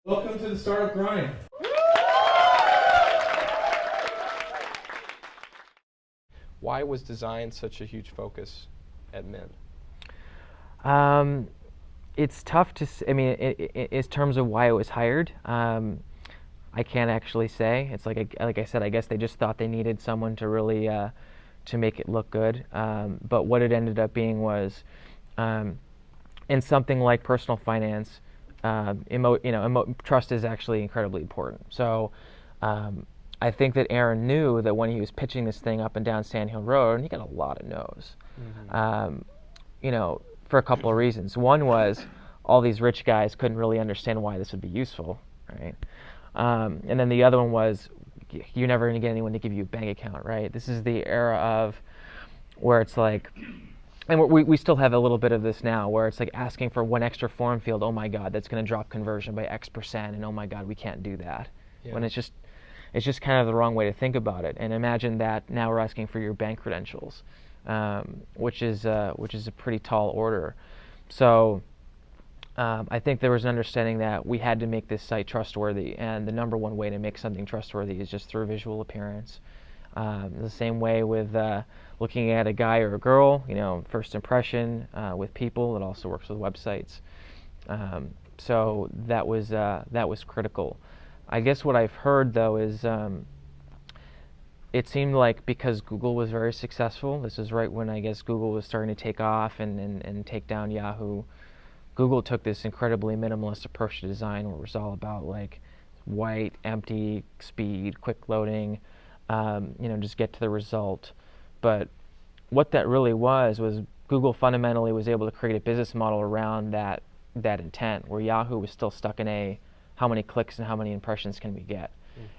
Welcome to the Startup Grind. Why was design such a huge focus at Mint? It's tough to, I mean, in terms of why it was hired, I can't actually say. It's like I said, I guess they just thought they needed someone to really to make it look good. But what it ended up being was, in something like personal finance, trust is actually incredibly important. So I think that Aaron knew that when he was pitching this thing up and down Sand Hill Road, and he got a lot of no's. For a couple of reasons. One was all these rich guys couldn't really understand why this would be useful, right? And then the other one was you're never going to get anyone to give you a bank account, right? This is the era of where it's like, and we still have a little bit of this now, where it's like asking for one extra form field. Oh my God, that's going to drop conversion by X%, and oh my God, we can't do that. Yeah. When it's just kind of the wrong way to think about it. And imagine that now we're asking for your bank credentials, which is a pretty tall order. So I think there was an understanding that we had to make this site trustworthy, and the number one way to make something trustworthy is just through visual appearance. The same way with looking at a guy or a girl, first impression with people. It also works with websites. So that was critical. I guess what I've heard though is it seemed like because Google was very successful, this is right when I guess Google was starting to take off and take down Yahoo. Google took this incredibly minimalist approach to design where it was all about like white, empty, speed, quick loading, just get to the result. But what that really was Google fundamentally was able to create a business model around that intent, where Yahoo was still stuck in how many clicks and how many impressions can we get.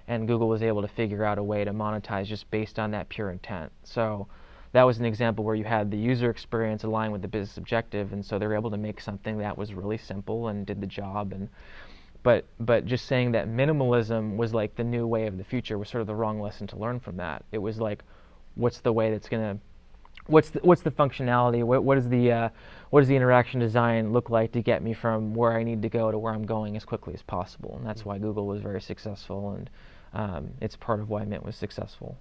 And Google was able to figure out a way to monetize just based on that pure intent. So that was an example where you had the user experience align with the business objective, and so they were able to make something that was really simple and did the job. But just saying that minimalism was like the new way of the future was sort of the wrong lesson to learn from that. It was like, what's the way that's gonna, what's the functionality? What does the interaction design look like to get me from where I need to go to where I'm going as quickly as possible? And that's why Google was very successful, and it's part of why Mint was successful.